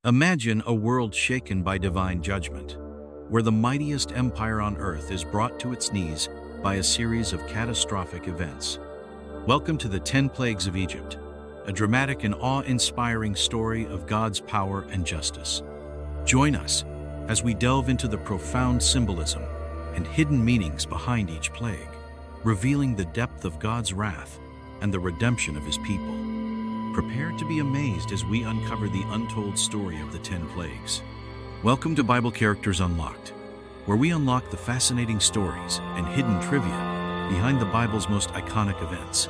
Imagine a world shaken by divine judgment, where the mightiest empire on earth is brought to its knees by a series of catastrophic events. Welcome to the 10 Plagues of Egypt, a dramatic and awe-inspiring story of God's power and justice. Join us as we delve into the profound symbolism and hidden meanings behind each plague, revealing the depth of God's wrath and the redemption of His people. Prepare to be amazed as we uncover the untold story of the 10 plagues. Welcome to Bible Characters Unlocked, where we unlock the fascinating stories and hidden trivia behind the Bible's most iconic events.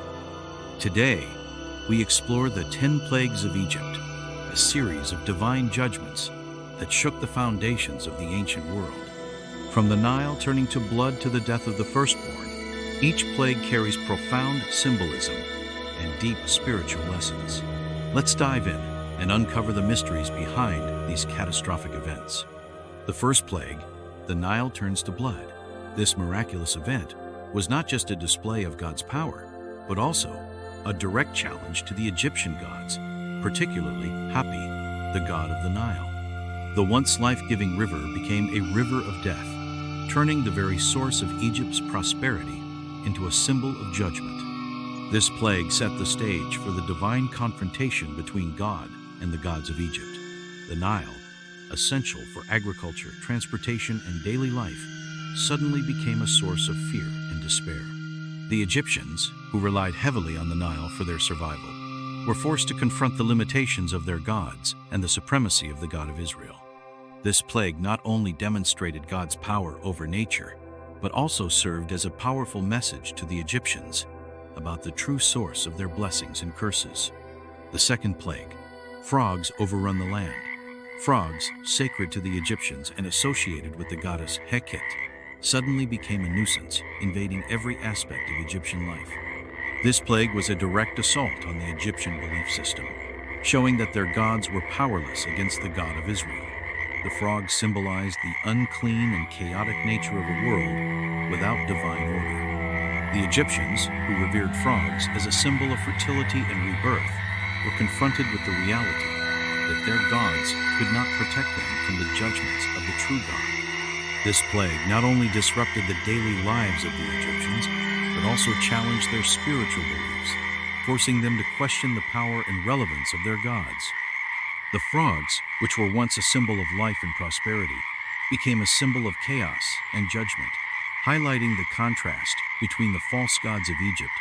Today, we explore the 10 Plagues of Egypt, a series of divine judgments that shook the foundations of the ancient world. From the Nile turning to blood to the death of the Firstborn, each plague carries profound symbolism and deep spiritual lessons. Let's dive in and uncover the mysteries behind these catastrophic events. The first plague, the Nile turns to blood. This miraculous event was not just a display of God's power, but also a direct challenge to the Egyptian gods, particularly Hapi, the god of the Nile. The once life-giving river became a river of death, turning the very source of Egypt's prosperity into a symbol of judgment. This plague set the stage for the divine confrontation between God and the gods of Egypt. The Nile, essential for agriculture, transportation, and daily life, suddenly became a source of fear and despair. The Egyptians, who relied heavily on the Nile for their survival, were forced to confront the limitations of their gods and the supremacy of the God of Israel. This plague not only demonstrated God's power over nature, but also served as a powerful message to the Egyptians about the true source of their blessings and curses. The second plague, frogs overrun the land. Frogs, sacred to the Egyptians and associated with the goddess Heket, suddenly became a nuisance, invading every aspect of Egyptian life. This plague was a direct assault on the Egyptian belief system, showing that their gods were powerless against the God of Israel. The frogs symbolized the unclean and chaotic nature of a world without divine order. The Egyptians, who revered frogs as a symbol of fertility and rebirth, were confronted with the reality that their gods could not protect them from the judgments of the true God. This plague not only disrupted the daily lives of the Egyptians, but also challenged their spiritual beliefs, forcing them to question the power and relevance of their gods. The frogs, which were once a symbol of life and prosperity, became a symbol of chaos and judgment, highlighting the contrast between the false gods of Egypt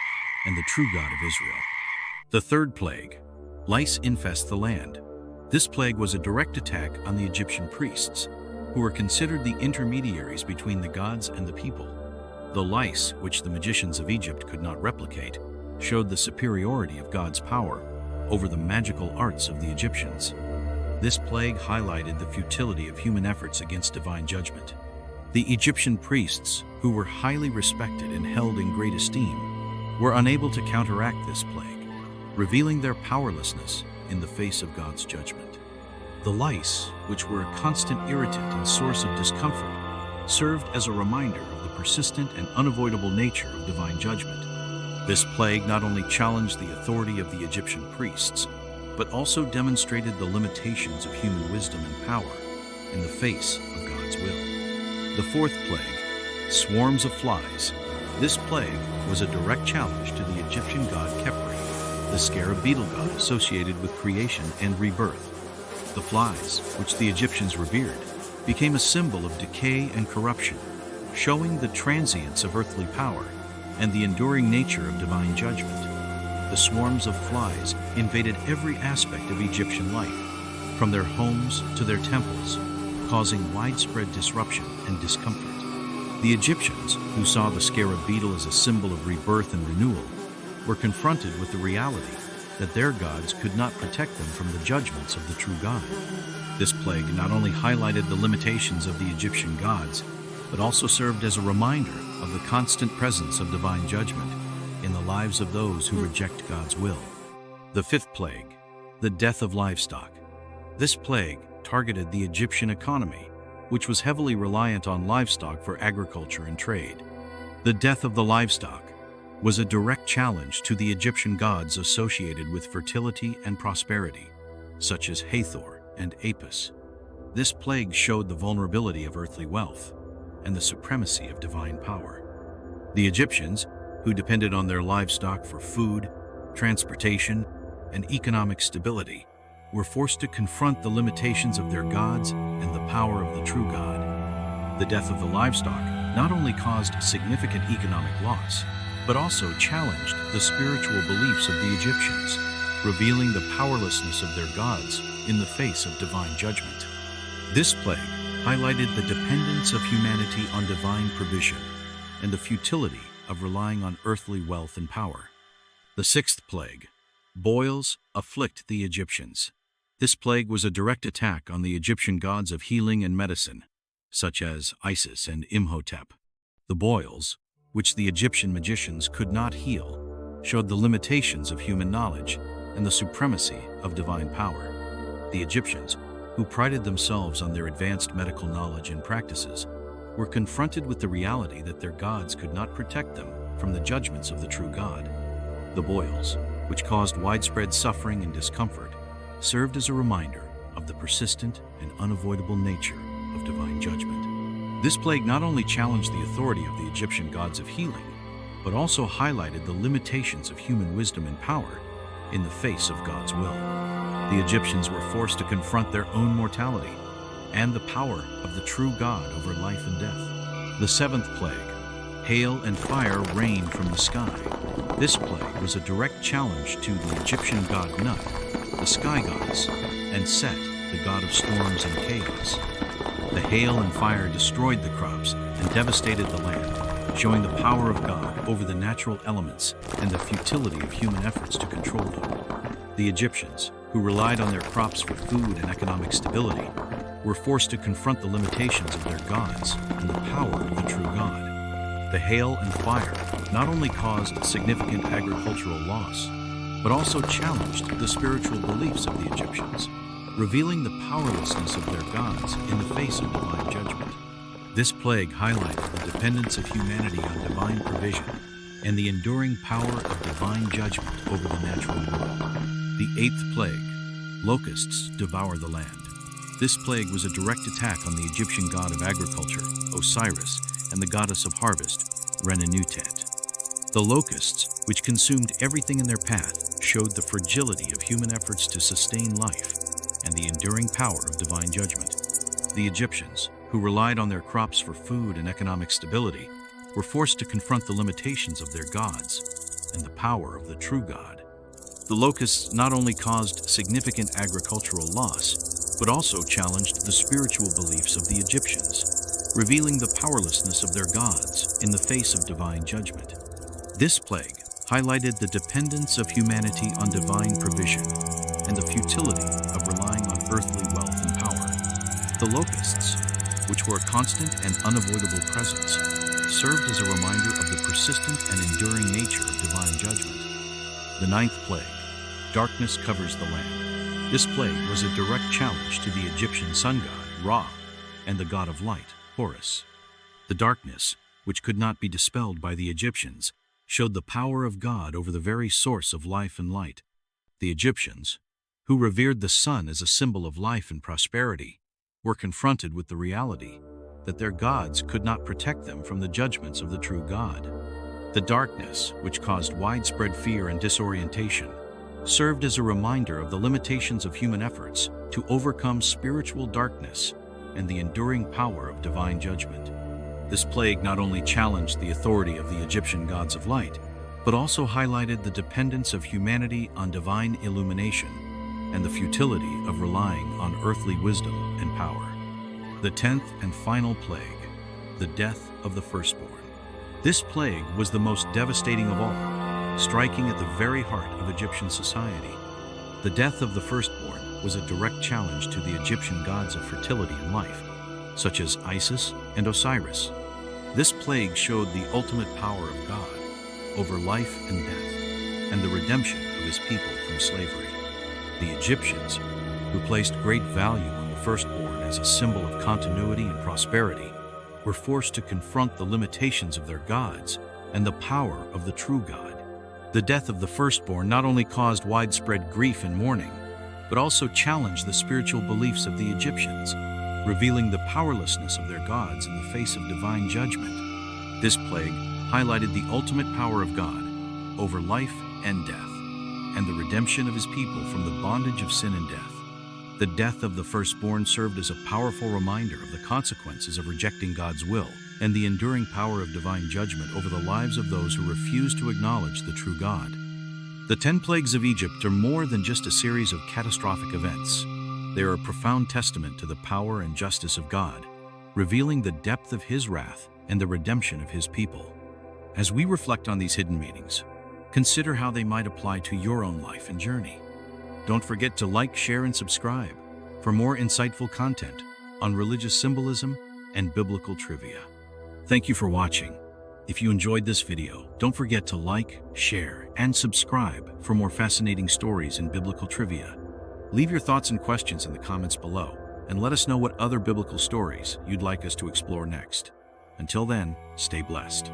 and the true God of Israel. The third plague, lice infest the land. This plague was a direct attack on the Egyptian priests, who were considered the intermediaries between the gods and the people. The lice, which the magicians of Egypt could not replicate, showed the superiority of God's power over the magical arts of the Egyptians. This plague highlighted the futility of human efforts against divine judgment. The Egyptian priests, who were highly respected and held in great esteem, were unable to counteract this plague, revealing their powerlessness in the face of God's judgment. The lice, which were a constant irritant and source of discomfort, served as a reminder of the persistent and unavoidable nature of divine judgment. This plague not only challenged the authority of the Egyptian priests, but also demonstrated the limitations of human wisdom and power in the face of God's will. The fourth plague, swarms of flies. This plague was a direct challenge to the Egyptian god Khepri, the scarab beetle god associated with creation and rebirth. The flies, which the Egyptians revered, became a symbol of decay and corruption, showing the transience of earthly power and the enduring nature of divine judgment. The swarms of flies invaded every aspect of Egyptian life, from their homes to their temples, causing widespread disruption and discomfort. The Egyptians, who saw the scarab beetle as a symbol of rebirth and renewal, were confronted with the reality that their gods could not protect them from the judgments of the true God. This plague not only highlighted the limitations of the Egyptian gods, but also served as a reminder of the constant presence of divine judgment in the lives of those who reject God's will. The fifth plague, the death of livestock. This plague targeted the Egyptian economy, which was heavily reliant on livestock for agriculture and trade. The death of the livestock was a direct challenge to the Egyptian gods associated with fertility and prosperity, such as Hathor and Apis. This plague showed the vulnerability of earthly wealth and the supremacy of divine power. The Egyptians, who depended on their livestock for food, transportation, and economic stability, were forced to confront the limitations of their gods and the power of the true God. The death of the livestock not only caused significant economic loss, but also challenged the spiritual beliefs of the Egyptians, revealing the powerlessness of their gods in the face of divine judgment. This plague highlighted the dependence of humanity on divine provision and the futility of relying on earthly wealth and power. The sixth plague, boils, afflict the Egyptians. This plague was a direct attack on the Egyptian gods of healing and medicine, such as Isis and Imhotep. The boils, which the Egyptian magicians could not heal, showed the limitations of human knowledge and the supremacy of divine power. The Egyptians, who prided themselves on their advanced medical knowledge and practices, were confronted with the reality that their gods could not protect them from the judgments of the true God. The boils, which caused widespread suffering and discomfort, served as a reminder of the persistent and unavoidable nature of divine judgment. This plague not only challenged the authority of the Egyptian gods of healing, but also highlighted the limitations of human wisdom and power in the face of God's will. The Egyptians were forced to confront their own mortality and the power of the true God over life and death. The seventh plague, hail and fire rained from the sky. This plague was a direct challenge to the Egyptian god Nut, the sky goddess, and Set, the god of storms and chaos. The hail and fire destroyed the crops and devastated the land, showing the power of God over the natural elements and the futility of human efforts to control them. The Egyptians, who relied on their crops for food and economic stability, were forced to confront the limitations of their gods and the power of the true God. The hail and fire not only caused significant agricultural loss, but also challenged the spiritual beliefs of the Egyptians, revealing the powerlessness of their gods in the face of divine judgment. This plague highlighted the dependence of humanity on divine provision and the enduring power of divine judgment over the natural world. The eighth plague, locusts devour the land. This plague was a direct attack on the Egyptian god of agriculture, Osiris, and the goddess of harvest, Renenutet. The locusts, which consumed everything in their path, showed the fragility of human efforts to sustain life and the enduring power of divine judgment. The Egyptians, who relied on their crops for food and economic stability, were forced to confront the limitations of their gods and the power of the true God. The locusts not only caused significant agricultural loss, but also challenged the spiritual beliefs of the Egyptians, revealing the powerlessness of their gods in the face of divine judgment. This plague highlighted the dependence of humanity on divine provision and the futility of relying on earthly wealth and power. The locusts, which were a constant and unavoidable presence, served as a reminder of the persistent and enduring nature of divine judgment. The ninth plague, darkness covers the land. This plague was a direct challenge to the Egyptian sun god, Ra, and the god of light, Horus. The darkness, which could not be dispelled by the Egyptians, showed the power of God over the very source of life and light. The Egyptians, who revered the sun as a symbol of life and prosperity, were confronted with the reality that their gods could not protect them from the judgments of the true God. The darkness, which caused widespread fear and disorientation, served as a reminder of the limitations of human efforts to overcome spiritual darkness and the enduring power of divine judgment. This plague not only challenged the authority of the Egyptian gods of light, but also highlighted the dependence of humanity on divine illumination and the futility of relying on earthly wisdom and power. The 10th and final plague, the death of the firstborn. This plague was the most devastating of all, striking at the very heart of Egyptian society. The death of the firstborn was a direct challenge to the Egyptian gods of fertility and life, such as Isis and Osiris. This plague showed the ultimate power of God over life and death, and the redemption of his people from slavery. The Egyptians, who placed great value on the firstborn as a symbol of continuity and prosperity, were forced to confront the limitations of their gods and the power of the true God. The death of the firstborn not only caused widespread grief and mourning, but also challenged the spiritual beliefs of the Egyptians, revealing the powerlessness of their gods in the face of divine judgment. This plague highlighted the ultimate power of God over life and death, and the redemption of his people from the bondage of sin and death. The death of the firstborn served as a powerful reminder of the consequences of rejecting God's will and the enduring power of divine judgment over the lives of those who refuse to acknowledge the true God. The 10 Plagues of Egypt are more than just a series of catastrophic events. They are a profound testament to the power and justice of God, revealing the depth of his wrath and the redemption of his people. As we reflect on these hidden meanings, consider how they might apply to your own life and journey. Don't forget to like, share, and subscribe for more insightful content on religious symbolism and biblical trivia. Thank you for watching. If you enjoyed this video, don't forget to like, share, and subscribe for more fascinating stories and biblical trivia. Leave your thoughts and questions in the comments below, and let us know what other biblical stories you'd like us to explore next. Until then, stay blessed.